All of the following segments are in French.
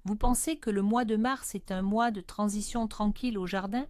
Vous pensez que le mois de mars est un mois de transition tranquille au jardin?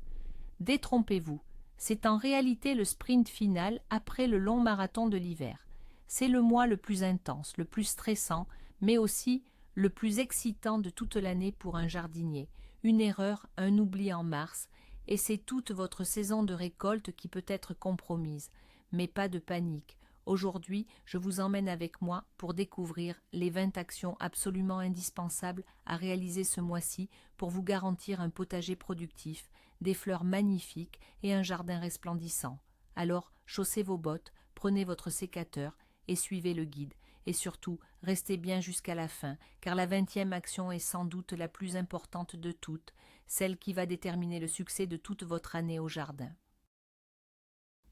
Détrompez-vous, c'est en réalité le sprint final après le long marathon de l'hiver. C'est le mois le plus intense, le plus stressant, mais aussi le plus excitant de toute l'année pour un jardinier. Une erreur, un oubli en mars, et c'est toute votre saison de récolte qui peut être compromise. Mais pas de panique. Aujourd'hui, je vous emmène avec moi pour découvrir les 20 actions absolument indispensables à réaliser ce mois-ci pour vous garantir un potager productif, des fleurs magnifiques et un jardin resplendissant. Alors, chaussez vos bottes, prenez votre sécateur et suivez le guide. Et surtout, restez bien jusqu'à la fin, car la 20e action est sans doute la plus importante de toutes, celle qui va déterminer le succès de toute votre année au jardin.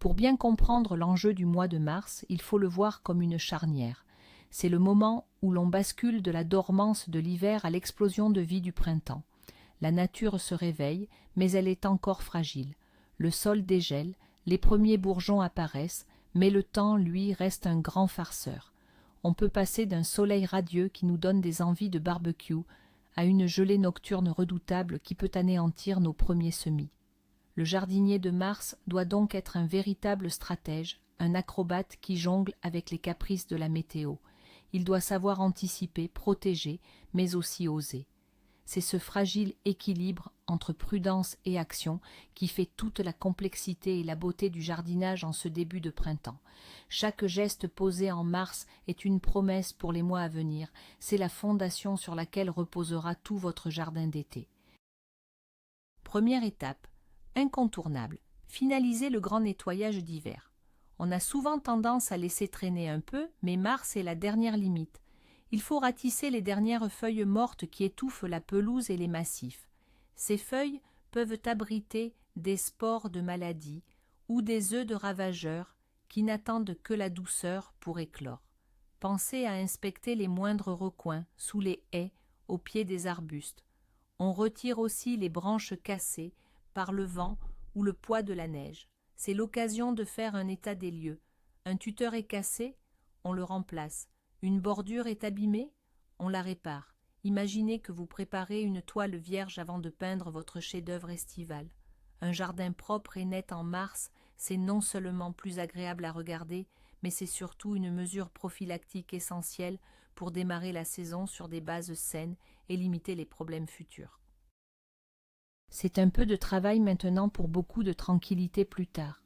Pour bien comprendre l'enjeu du mois de mars, il faut le voir comme une charnière. C'est le moment où l'on bascule de la dormance de l'hiver à l'explosion de vie du printemps. La nature se réveille, mais elle est encore fragile. Le sol dégèle, les premiers bourgeons apparaissent, mais le temps, lui, reste un grand farceur. On peut passer d'un soleil radieux qui nous donne des envies de barbecue à une gelée nocturne redoutable qui peut anéantir nos premiers semis. Le jardinier de mars doit donc être un véritable stratège, un acrobate qui jongle avec les caprices de la météo. Il doit savoir anticiper, protéger, mais aussi oser. C'est ce fragile équilibre entre prudence et action qui fait toute la complexité et la beauté du jardinage en ce début de printemps. Chaque geste posé en mars est une promesse pour les mois à venir, c'est la fondation sur laquelle reposera tout votre jardin d'été. Première étape, incontournable, finaliser le grand nettoyage d'hiver. On a souvent tendance à laisser traîner un peu, mais mars est la dernière limite. Il faut ratisser les dernières feuilles mortes qui étouffent la pelouse et les massifs. Ces feuilles peuvent abriter des spores de maladies ou des œufs de ravageurs qui n'attendent que la douceur pour éclore. Pensez à inspecter les moindres recoins, sous les haies, au pied des arbustes. On retire aussi les branches cassées par le vent ou le poids de la neige. C'est l'occasion de faire un état des lieux. Un tuteur est cassé, on le remplace. Une bordure est abîmée, on la répare. Imaginez que vous préparez une toile vierge avant de peindre votre chef-d'œuvre estival. Un jardin propre et net en mars, c'est non seulement plus agréable à regarder, mais c'est surtout une mesure prophylactique essentielle pour démarrer la saison sur des bases saines et limiter les problèmes futurs. C'est un peu de travail maintenant pour beaucoup de tranquillité plus tard.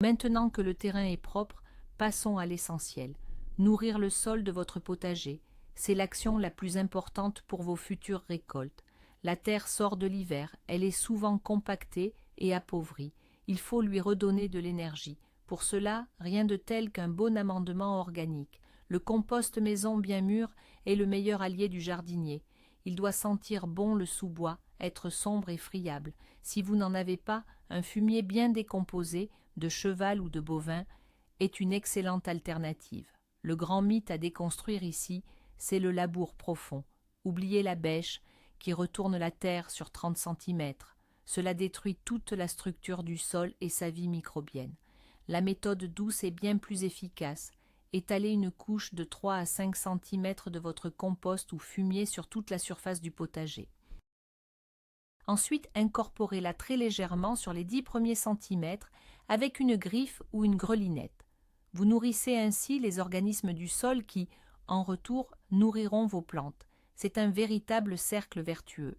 Maintenant que le terrain est propre, passons à l'essentiel. Nourrir le sol de votre potager, c'est l'action la plus importante pour vos futures récoltes. La terre sort de l'hiver, elle est souvent compactée et appauvrie. Il faut lui redonner de l'énergie. Pour cela, rien de tel qu'un bon amendement organique. Le compost maison bien mûr est le meilleur allié du jardinier. Il doit sentir bon le sous-bois, être sombre et friable. Si vous n'en avez pas, un fumier bien décomposé, de cheval ou de bovin, est une excellente alternative. Le grand mythe à déconstruire ici, c'est le labour profond. Oubliez la bêche qui retourne la terre sur 30 centimètres. Cela détruit toute la structure du sol et sa vie microbienne. La méthode douce est bien plus efficace. Étalez une couche de 3 à 5 centimètres de votre compost ou fumier sur toute la surface du potager. Ensuite, incorporez-la très légèrement sur les 10 premiers centimètres avec une griffe ou une grelinette. Vous nourrissez ainsi les organismes du sol qui, en retour, nourriront vos plantes. C'est un véritable cercle vertueux.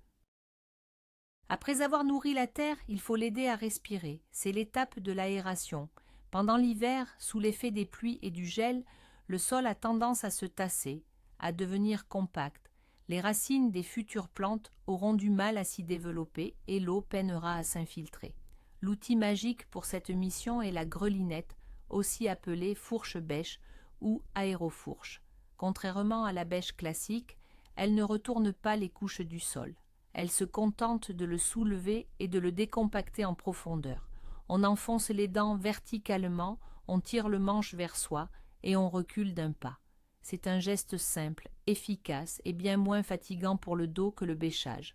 Après avoir nourri la terre, il faut l'aider à respirer. C'est l'étape de l'aération. Pendant l'hiver, sous l'effet des pluies et du gel, le sol a tendance à se tasser, à devenir compact. Les racines des futures plantes auront du mal à s'y développer et l'eau peinera à s'infiltrer. L'outil magique pour cette mission est la grelinette, aussi appelée fourche-bêche ou aérofourche. Contrairement à la bêche classique, elle ne retourne pas les couches du sol. Elle se contente de le soulever et de le décompacter en profondeur. On enfonce les dents verticalement, on tire le manche vers soi et on recule d'un pas. C'est un geste simple, efficace et bien moins fatigant pour le dos que le bêchage.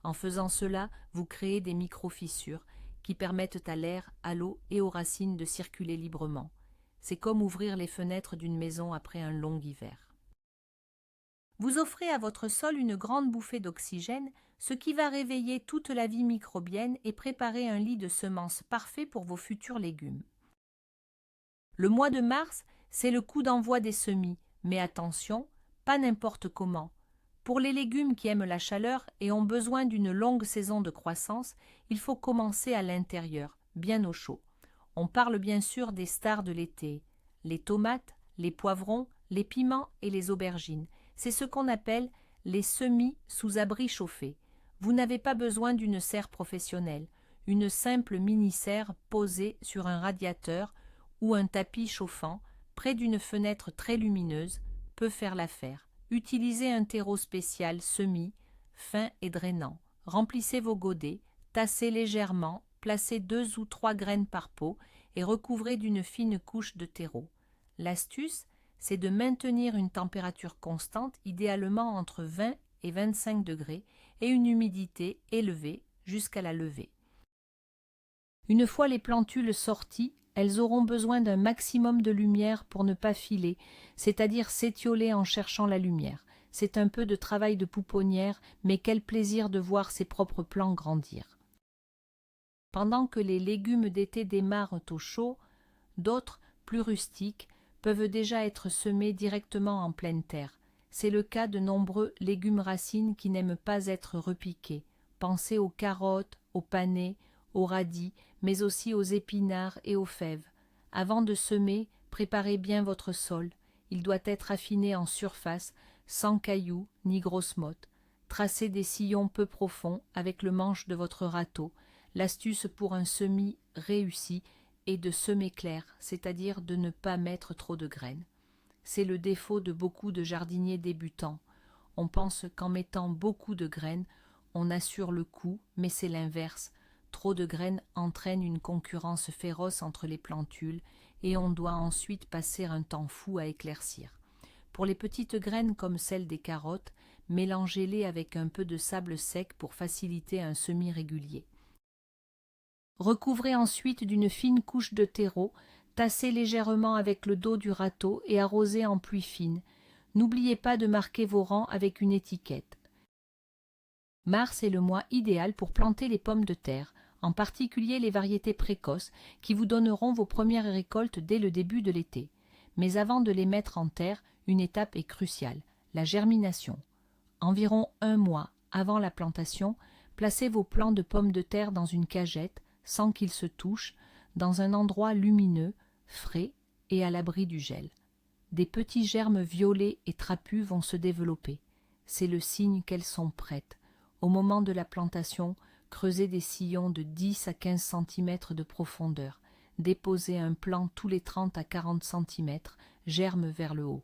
En faisant cela, vous créez des micro-fissures qui permettent à l'air, à l'eau et aux racines de circuler librement. C'est comme ouvrir les fenêtres d'une maison après un long hiver. Vous offrez à votre sol une grande bouffée d'oxygène, ce qui va réveiller toute la vie microbienne et préparer un lit de semences parfait pour vos futurs légumes. Le mois de mars, c'est le coup d'envoi des semis, mais attention, pas n'importe comment. Pour les légumes qui aiment la chaleur et ont besoin d'une longue saison de croissance, il faut commencer à l'intérieur, bien au chaud. On parle bien sûr des stars de l'été, les tomates, les poivrons, les piments et les aubergines. C'est ce qu'on appelle les semis sous abri chauffé. Vous n'avez pas besoin d'une serre professionnelle. Une simple mini-serre posée sur un radiateur ou un tapis chauffant, près d'une fenêtre très lumineuse, peut faire l'affaire. Utilisez un terreau spécial semis, fin et drainant. Remplissez vos godets, tassez légèrement, placez 2 ou 3 graines par pot et recouvrez d'une fine couche de terreau. L'astuce, c'est de maintenir une température constante, idéalement entre 20 et 25 degrés, et une humidité élevée jusqu'à la levée. Une fois les plantules sorties, elles auront besoin d'un maximum de lumière pour ne pas filer, c'est-à-dire s'étioler en cherchant la lumière. C'est un peu de travail de pouponnière, mais quel plaisir de voir ses propres plants grandir. Pendant que les légumes d'été démarrent au chaud, d'autres, plus rustiques, peuvent déjà être semés directement en pleine terre. C'est le cas de nombreux légumes racines qui n'aiment pas être repiqués. Pensez aux carottes, aux panais, aux radis, mais aussi aux épinards et aux fèves. Avant de semer, préparez bien votre sol. Il doit être affiné en surface, sans cailloux ni grosses mottes. Tracez des sillons peu profonds avec le manche de votre râteau. L'astuce pour un semis réussi est de semer clair, c'est-à-dire de ne pas mettre trop de graines. C'est le défaut de beaucoup de jardiniers débutants. On pense qu'en mettant beaucoup de graines, on assure le coup, mais c'est l'inverse. Trop de graines entraîne une concurrence féroce entre les plantules et on doit ensuite passer un temps fou à éclaircir. Pour les petites graines comme celles des carottes, mélangez-les avec un peu de sable sec pour faciliter un semis régulier. Recouvrez ensuite d'une fine couche de terreau, tassez légèrement avec le dos du râteau et arrosez en pluie fine. N'oubliez pas de marquer vos rangs avec une étiquette. Mars est le mois idéal pour planter les pommes de terre, en particulier les variétés précoces qui vous donneront vos premières récoltes dès le début de l'été. Mais avant de les mettre en terre, une étape est cruciale, la germination. Environ 1 mois avant la plantation, placez vos plants de pommes de terre dans une cagette, sans qu'ils se touchent, dans un endroit lumineux, frais et à l'abri du gel. Des petits germes violets et trapus vont se développer. C'est le signe qu'elles sont prêtes. Au moment de la plantation, creusez des sillons de 10 à 15 cm de profondeur. Déposez un plant tous les 30 à 40 cm, germe vers le haut.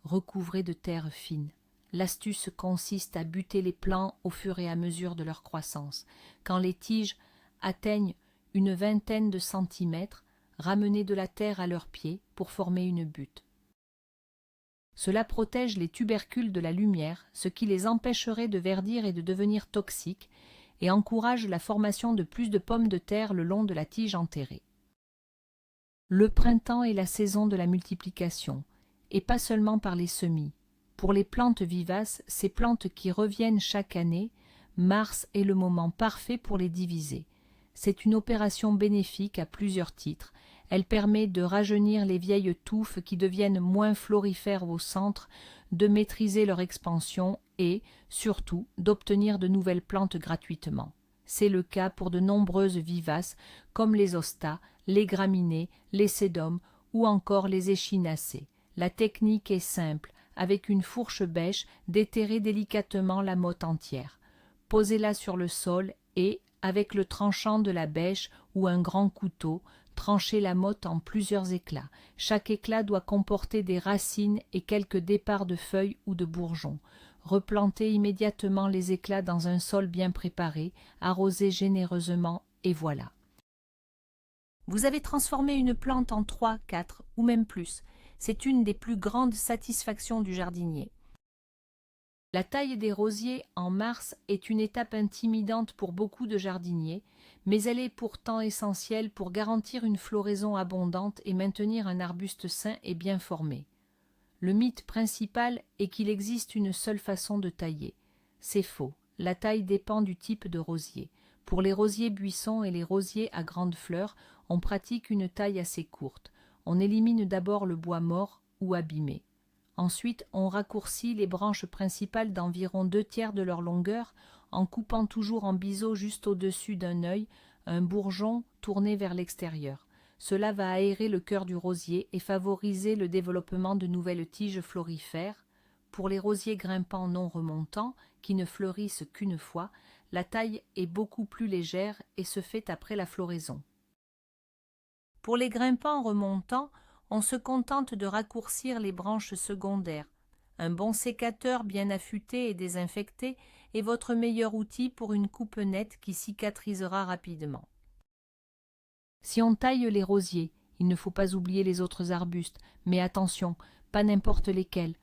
Recouvrez de terre fine. L'astuce consiste à buter les plants au fur et à mesure de leur croissance. Quand les tiges atteignent une vingtaine de centimètres, ramenez de la terre à leurs pieds pour former une butte. Cela protège les tubercules de la lumière, ce qui les empêcherait de verdir et de devenir toxiques, et encourage la formation de plus de pommes de terre le long de la tige enterrée. Le printemps est la saison de la multiplication, et pas seulement par les semis. Pour les plantes vivaces, ces plantes qui reviennent chaque année, mars est le moment parfait pour les diviser. C'est une opération bénéfique à plusieurs titres. Elle permet de rajeunir les vieilles touffes qui deviennent moins florifères au centre, de maîtriser leur expansion et, surtout, d'obtenir de nouvelles plantes gratuitement. C'est le cas pour de nombreuses vivaces comme les hostas, les graminées, les sédums ou encore les échinacées. La technique est simple. Avec une fourche bêche, déterrez délicatement la motte entière. Posez-la sur le sol et, avec le tranchant de la bêche ou un grand couteau, tranchez la motte en plusieurs éclats. Chaque éclat doit comporter des racines et quelques départs de feuilles ou de bourgeons. Replantez immédiatement les éclats dans un sol bien préparé, arrosez généreusement et voilà. Vous avez transformé une plante en 3, 4 ou même plus. C'est une des plus grandes satisfactions du jardinier. La taille des rosiers en mars est une étape intimidante pour beaucoup de jardiniers, mais elle est pourtant essentielle pour garantir une floraison abondante et maintenir un arbuste sain et bien formé. Le mythe principal est qu'il existe une seule façon de tailler. C'est faux. La taille dépend du type de rosier. Pour les rosiers buissons et les rosiers à grandes fleurs, on pratique une taille assez courte. On élimine d'abord le bois mort ou abîmé. Ensuite, on raccourcit les branches principales d'environ 2/3 de leur longueur en coupant toujours en biseau juste au-dessus d'un œil un bourgeon tourné vers l'extérieur. Cela va aérer le cœur du rosier et favoriser le développement de nouvelles tiges florifères. Pour les rosiers grimpants non remontants, qui ne fleurissent qu'une fois, la taille est beaucoup plus légère et se fait après la floraison. Pour les grimpants remontants, on se contente de raccourcir les branches secondaires. Un bon sécateur bien affûté et désinfecté est votre meilleur outil pour une coupe nette qui cicatrisera rapidement. Si on taille les rosiers, il ne faut pas oublier les autres arbustes, mais attention, pas n'importe lesquels.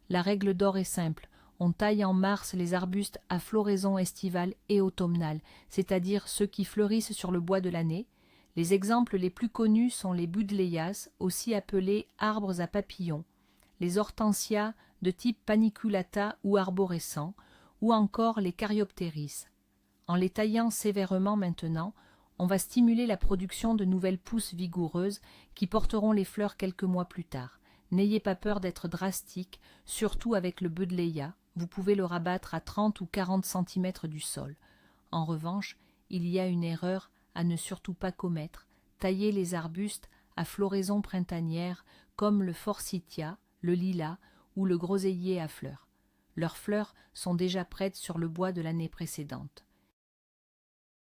La règle d'or est simple, on taille en mars les arbustes à floraison estivale et automnale, c'est-à-dire ceux qui fleurissent sur le bois de l'année. Les exemples les plus connus sont les buddleias, aussi appelés arbres à papillons, les hortensias de type paniculata ou arborescents, ou encore les caryoptéris. En les taillant sévèrement maintenant, on va stimuler la production de nouvelles pousses vigoureuses qui porteront les fleurs quelques mois plus tard. N'ayez pas peur d'être drastique, surtout avec le buddleia, vous pouvez le rabattre à 30 ou 40 cm du sol. En revanche, il y a une erreur à ne surtout pas commettre, tailler les arbustes à floraison printanière comme le forsythia, le lilas ou le groseillier à fleurs. Leurs fleurs sont déjà prêtes sur le bois de l'année précédente.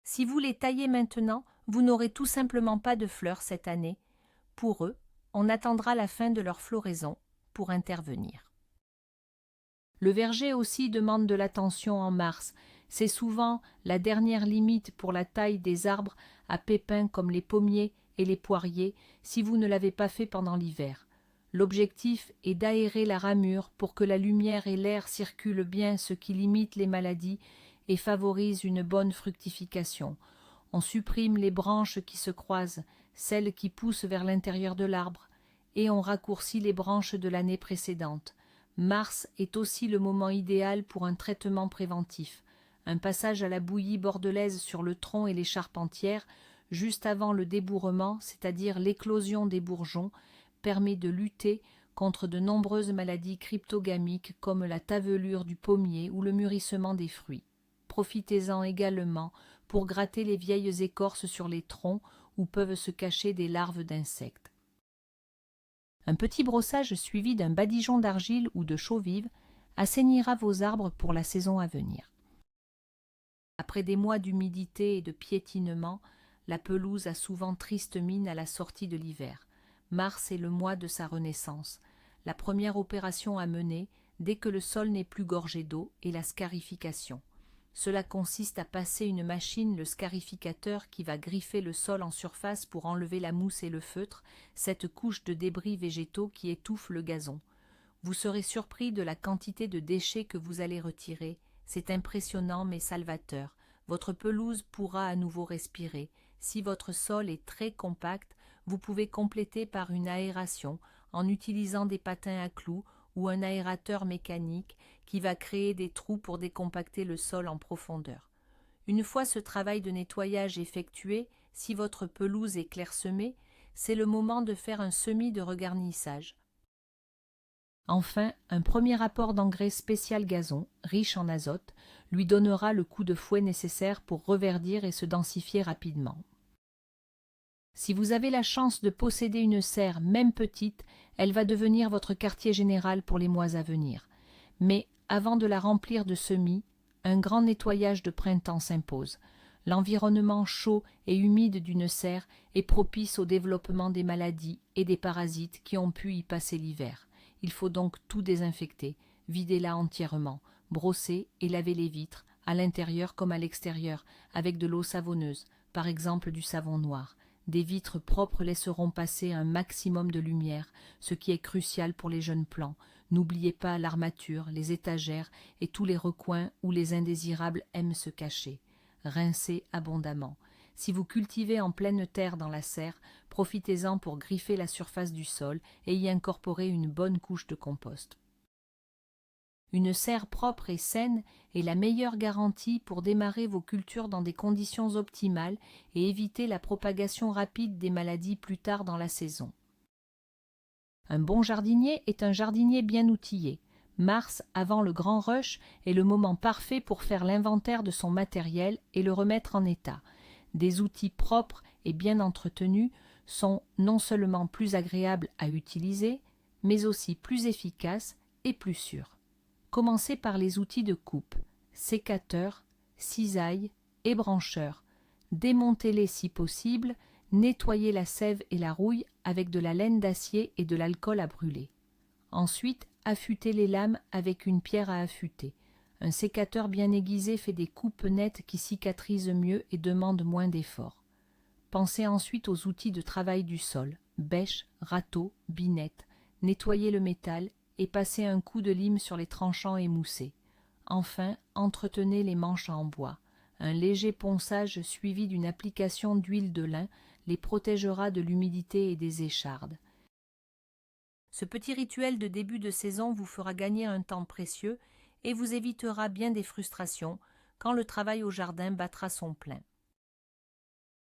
Si vous les taillez maintenant, vous n'aurez tout simplement pas de fleurs cette année. Pour eux, on attendra la fin de leur floraison pour intervenir. Le verger aussi demande de l'attention en mars. C'est souvent la dernière limite pour la taille des arbres à pépins comme les pommiers et les poiriers si vous ne l'avez pas fait pendant l'hiver. L'objectif est d'aérer la ramure pour que la lumière et l'air circulent bien, ce qui limite les maladies et favorise une bonne fructification. On supprime les branches qui se croisent, celles qui poussent vers l'intérieur de l'arbre, et on raccourcit les branches de l'année précédente. Mars est aussi le moment idéal pour un traitement préventif. Un passage à la bouillie bordelaise sur le tronc et les charpentières, juste avant le débourrement, c'est-à-dire l'éclosion des bourgeons, permet de lutter contre de nombreuses maladies cryptogamiques comme la tavelure du pommier ou le mûrissement des fruits. Profitez-en également pour gratter les vieilles écorces sur les troncs où peuvent se cacher des larves d'insectes. Un petit brossage suivi d'un badigeon d'argile ou de chaux vive assainira vos arbres pour la saison à venir. Après des mois d'humidité et de piétinement, la pelouse a souvent triste mine à la sortie de l'hiver. Mars est le mois de sa renaissance. La première opération à mener, dès que le sol n'est plus gorgé d'eau, est la scarification. Cela consiste à passer une machine, le scarificateur, qui va griffer le sol en surface pour enlever la mousse et le feutre, cette couche de débris végétaux qui étouffe le gazon. Vous serez surpris de la quantité de déchets que vous allez retirer. C'est impressionnant mais salvateur. Votre pelouse pourra à nouveau respirer. Si votre sol est très compact, vous pouvez compléter par une aération en utilisant des patins à clous ou un aérateur mécanique qui va créer des trous pour décompacter le sol en profondeur. Une fois ce travail de nettoyage effectué, si votre pelouse est clairsemée, c'est le moment de faire un semis de regarnissage. Enfin, un premier apport d'engrais spécial gazon, riche en azote, lui donnera le coup de fouet nécessaire pour reverdir et se densifier rapidement. Si vous avez la chance de posséder une serre, même petite, elle va devenir votre quartier général pour les mois à venir. Mais avant de la remplir de semis, un grand nettoyage de printemps s'impose. L'environnement chaud et humide d'une serre est propice au développement des maladies et des parasites qui ont pu y passer l'hiver. Il faut donc tout désinfecter, vider-la entièrement, brosser et laver les vitres, à l'intérieur comme à l'extérieur, avec de l'eau savonneuse, par exemple du savon noir. Des vitres propres laisseront passer un maximum de lumière, ce qui est crucial pour les jeunes plants. N'oubliez pas l'armature, les étagères et tous les recoins où les indésirables aiment se cacher. Rincez abondamment. Si vous cultivez en pleine terre dans la serre, profitez-en pour griffer la surface du sol et y incorporer une bonne couche de compost. Une serre propre et saine est la meilleure garantie pour démarrer vos cultures dans des conditions optimales et éviter la propagation rapide des maladies plus tard dans la saison. Un bon jardinier est un jardinier bien outillé. Mars, avant le grand rush, est le moment parfait pour faire l'inventaire de son matériel et le remettre en état. Des outils propres et bien entretenus sont non seulement plus agréables à utiliser, mais aussi plus efficaces et plus sûrs. Commencez par les outils de coupe, sécateurs, cisailles et brancheurs. Démontez-les si possible, nettoyez la sève et la rouille avec de la laine d'acier et de l'alcool à brûler. Ensuite, affûtez les lames avec une pierre à affûter. Un sécateur bien aiguisé fait des coupes nettes qui cicatrisent mieux et demandent moins d'efforts. Pensez ensuite aux outils de travail du sol, bêche, râteau, binette. Nettoyez le métal et passez un coup de lime sur les tranchants émoussés. Enfin, entretenez les manches en bois. Un léger ponçage suivi d'une application d'huile de lin les protégera de l'humidité et des échardes. Ce petit rituel de début de saison vous fera gagner un temps précieux et vous évitera bien des frustrations quand le travail au jardin battra son plein.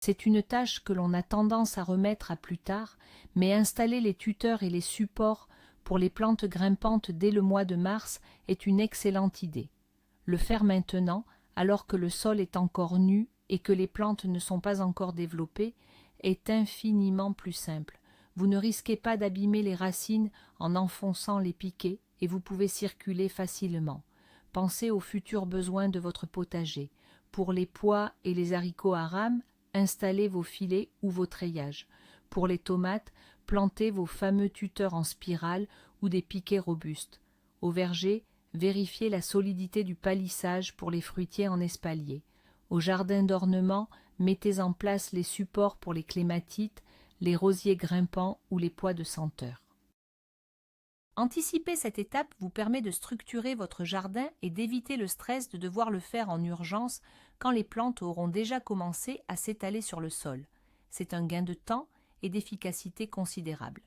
C'est une tâche que l'on a tendance à remettre à plus tard, mais installer les tuteurs et les supports pour les plantes grimpantes dès le mois de mars est une excellente idée. Le faire maintenant, alors que le sol est encore nu et que les plantes ne sont pas encore développées, est infiniment plus simple. Vous ne risquez pas d'abîmer les racines en enfonçant les piquets et vous pouvez circuler facilement. Pensez aux futurs besoins de votre potager. Pour les pois et les haricots à rames, installez vos filets ou vos treillages. Pour les tomates, plantez vos fameux tuteurs en spirale ou des piquets robustes. Au verger, vérifiez la solidité du palissage pour les fruitiers en espalier. Au jardin d'ornement, mettez en place les supports pour les clématites, les rosiers grimpants ou les pois de senteur. Anticiper cette étape vous permet de structurer votre jardin et d'éviter le stress de devoir le faire en urgence quand les plantes auront déjà commencé à s'étaler sur le sol. C'est un gain de temps et d'efficacité considérable.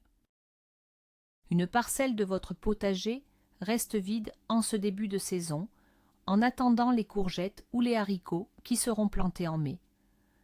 Une parcelle de votre potager reste vide en ce début de saison, en attendant les courgettes ou les haricots qui seront plantés en mai.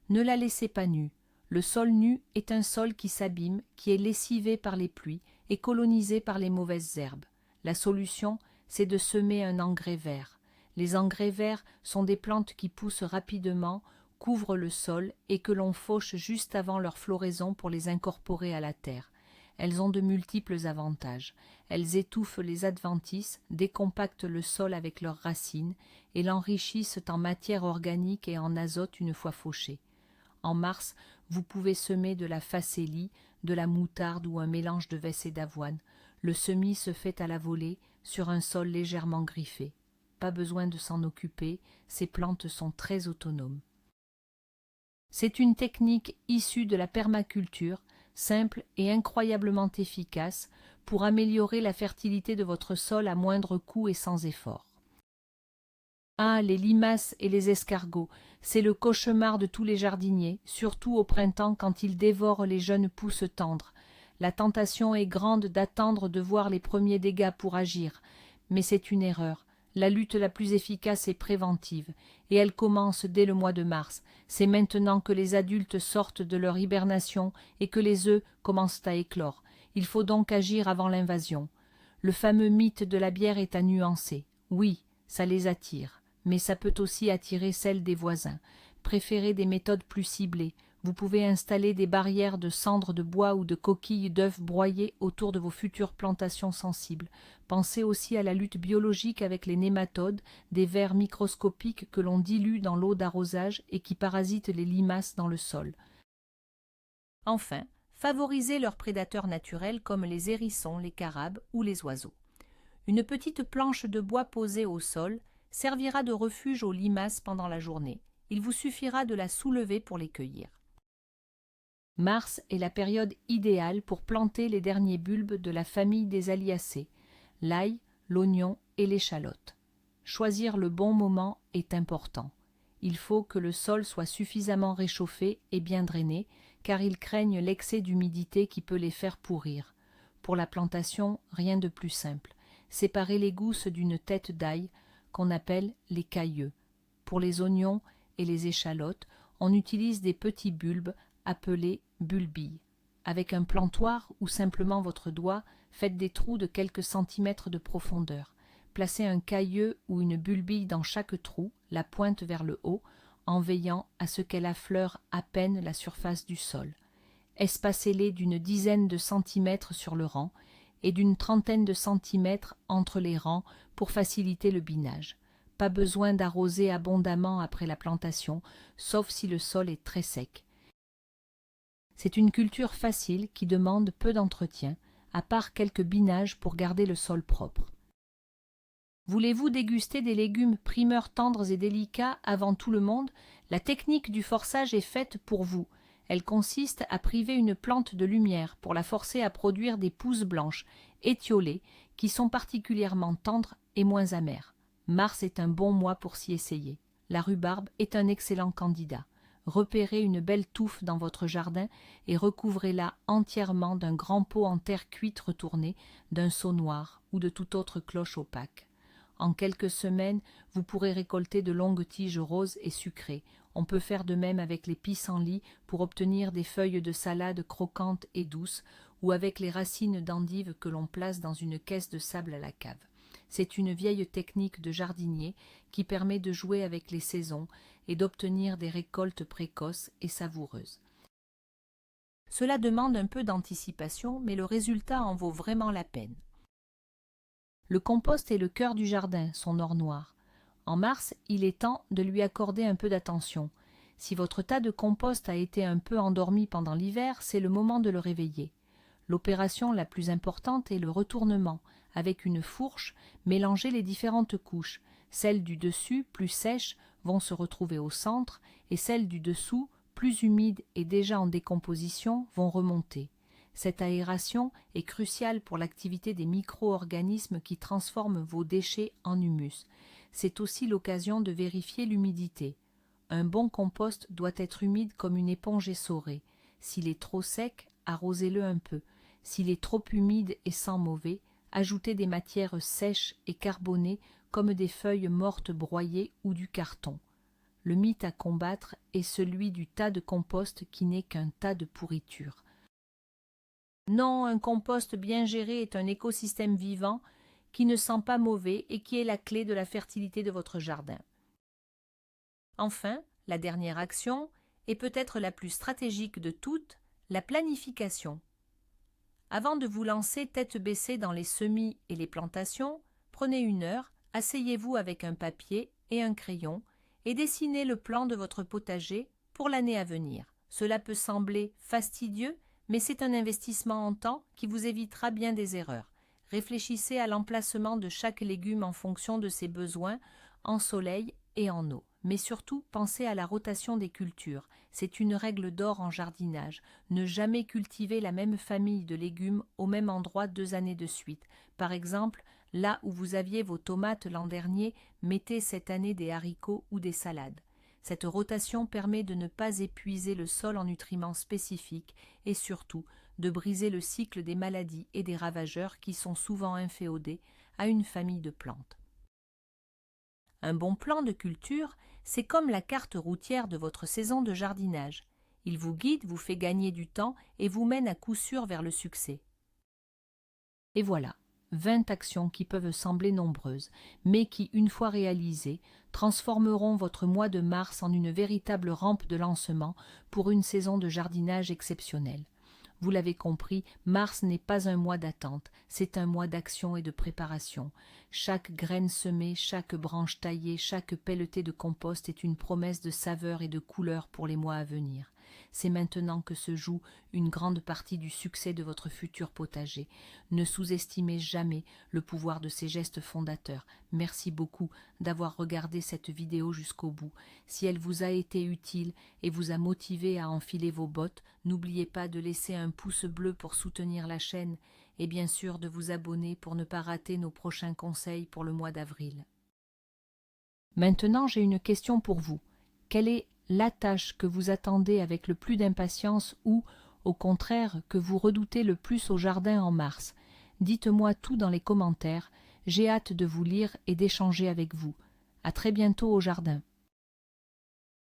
Ne la laissez pas nue. Le sol nu est un sol qui s'abîme, qui est lessivé par les pluies et colonisé par les mauvaises herbes. La solution, c'est de semer un engrais vert. Les engrais verts sont des plantes qui poussent rapidement, couvrent le sol et que l'on fauche juste avant leur floraison pour les incorporer à la terre. Elles ont de multiples avantages. Elles étouffent les adventices, décompactent le sol avec leurs racines et l'enrichissent en matière organique et en azote une fois fauchées. En mars, vous pouvez semer de la facélie, de la moutarde ou un mélange de vesse et d'avoine. Le semis se fait à la volée sur un sol légèrement griffé. Pas besoin de s'en occuper, ces plantes sont très autonomes. C'est une technique issue de la permaculture, simple et incroyablement efficace pour améliorer la fertilité de votre sol à moindre coût et sans effort. Ah, les limaces et les escargots, c'est le cauchemar de tous les jardiniers, surtout au printemps quand ils dévorent les jeunes pousses tendres. La tentation est grande d'attendre de voir les premiers dégâts pour agir, mais c'est une erreur. La lutte la plus efficace est préventive, et elle commence dès le mois de mars. C'est maintenant que les adultes sortent de leur hibernation et que les œufs commencent à éclore. Il faut donc agir avant l'invasion. Le fameux mythe de la bière est à nuancer. Oui, ça les attire, mais ça peut aussi attirer celle des voisins. Préférez des méthodes plus ciblées. Vous pouvez installer des barrières de cendres de bois ou de coquilles d'œufs broyés autour de vos futures plantations sensibles. Pensez aussi à la lutte biologique avec les nématodes, des vers microscopiques que l'on dilue dans l'eau d'arrosage et qui parasitent les limaces dans le sol. Enfin, favorisez leurs prédateurs naturels comme les hérissons, les carabes ou les oiseaux. Une petite planche de bois posée au sol servira de refuge aux limaces pendant la journée. Il vous suffira de la soulever pour les cueillir. Mars est la période idéale pour planter les derniers bulbes de la famille des Aliacées, l'ail, l'oignon et l'échalote. Choisir le bon moment est important. Il faut que le sol soit suffisamment réchauffé et bien drainé, car ils craignent l'excès d'humidité qui peut les faire pourrir. Pour la plantation, rien de plus simple. Séparez les gousses d'une tête d'ail, qu'on appelle les cailleux. Pour les oignons et les échalotes, on utilise des petits bulbes appelés bulbilles. Avec un plantoir ou simplement votre doigt, faites des trous de quelques centimètres de profondeur. Placez un cailleux ou une bulbille dans chaque trou, la pointe vers le haut, en veillant à ce qu'elle affleure à peine la surface du sol. Espacez-les d'une dizaine de centimètres sur le rang et d'une trentaine de centimètres entre les rangs pour faciliter le binage. Pas besoin d'arroser abondamment après la plantation, sauf si le sol est très sec. C'est une culture facile qui demande peu d'entretien, à part quelques binages pour garder le sol propre. Voulez-vous déguster des légumes primeurs tendres et délicats avant tout le monde? La technique du forçage est faite pour vous. Elle consiste à priver une plante de lumière pour la forcer à produire des pousses blanches, étiolées, qui sont particulièrement tendres et moins amères. Mars est un bon mois pour s'y essayer. La rhubarbe est un excellent candidat. Repérez une belle touffe dans votre jardin et recouvrez-la entièrement d'un grand pot en terre cuite retournée, d'un seau noir ou de toute autre cloche opaque. En quelques semaines, vous pourrez récolter de longues tiges roses et sucrées. On peut faire de même avec les pissenlits pour obtenir des feuilles de salade croquantes et douces, ou avec les racines d'endive que l'on place dans une caisse de sable à la cave. C'est une vieille technique de jardinier qui permet de jouer avec les saisons et d'obtenir des récoltes précoces et savoureuses. Cela demande un peu d'anticipation, mais le résultat en vaut vraiment la peine. Le compost est le cœur du jardin, son or noir. En mars, il est temps de lui accorder un peu d'attention. Si votre tas de compost a été un peu endormi pendant l'hiver, c'est le moment de le réveiller. L'opération la plus importante est le retournement. Avec une fourche, mélangez les différentes couches. Celles du dessus, plus sèches, vont se retrouver au centre, et celles du dessous, plus humides et déjà en décomposition, vont remonter. Cette aération est cruciale pour l'activité des micro-organismes qui transforment vos déchets en humus. C'est aussi l'occasion de vérifier l'humidité. Un bon compost doit être humide comme une éponge essorée. S'il est trop sec, arrosez-le un peu. S'il est trop humide et sent mauvais, ajoutez des matières sèches et carbonées comme des feuilles mortes broyées ou du carton. Le mythe à combattre est celui du tas de compost qui n'est qu'un tas de pourriture. Non, un compost bien géré est un écosystème vivant qui ne sent pas mauvais et qui est la clé de la fertilité de votre jardin. Enfin, la dernière action, et peut-être la plus stratégique de toutes, la planification. Avant de vous lancer tête baissée dans les semis et les plantations, prenez une heure, asseyez-vous avec un papier et un crayon et dessinez le plan de votre potager pour l'année à venir. Cela peut sembler fastidieux, mais c'est un investissement en temps qui vous évitera bien des erreurs. Réfléchissez à l'emplacement de chaque légume en fonction de ses besoins en soleil et en eau. Mais surtout, pensez à la rotation des cultures. C'est une règle d'or en jardinage. Ne jamais cultiver la même famille de légumes au même endroit 2 années de suite. Par exemple, là où vous aviez vos tomates l'an dernier, mettez cette année des haricots ou des salades. Cette rotation permet de ne pas épuiser le sol en nutriments spécifiques et surtout de briser le cycle des maladies et des ravageurs qui sont souvent inféodés à une famille de plantes. Un bon plan de culture, c'est comme la carte routière de votre saison de jardinage. Il vous guide, vous fait gagner du temps et vous mène à coup sûr vers le succès. Et voilà, 20 actions qui peuvent sembler nombreuses, mais qui, une fois réalisées, transformeront votre mois de mars en une véritable rampe de lancement pour une saison de jardinage exceptionnelle. Vous l'avez compris, mars n'est pas un mois d'attente, c'est un mois d'action et de préparation. Chaque graine semée, chaque branche taillée, chaque pelletée de compost est une promesse de saveur et de couleur pour les mois à venir. C'est maintenant que se joue une grande partie du succès de votre futur potager. Ne sous-estimez jamais le pouvoir de ces gestes fondateurs. Merci beaucoup d'avoir regardé cette vidéo jusqu'au bout. Si elle vous a été utile et vous a motivé à enfiler vos bottes, n'oubliez pas de laisser un pouce bleu pour soutenir la chaîne et bien sûr de vous abonner pour ne pas rater nos prochains conseils pour le mois d'avril. Maintenant, j'ai une question pour vous. Quelle est la tâche que vous attendez avec le plus d'impatience ou, au contraire, que vous redoutez le plus au jardin en mars? Dites-moi tout dans les commentaires. J'ai hâte de vous lire et d'échanger avec vous. À très bientôt au jardin.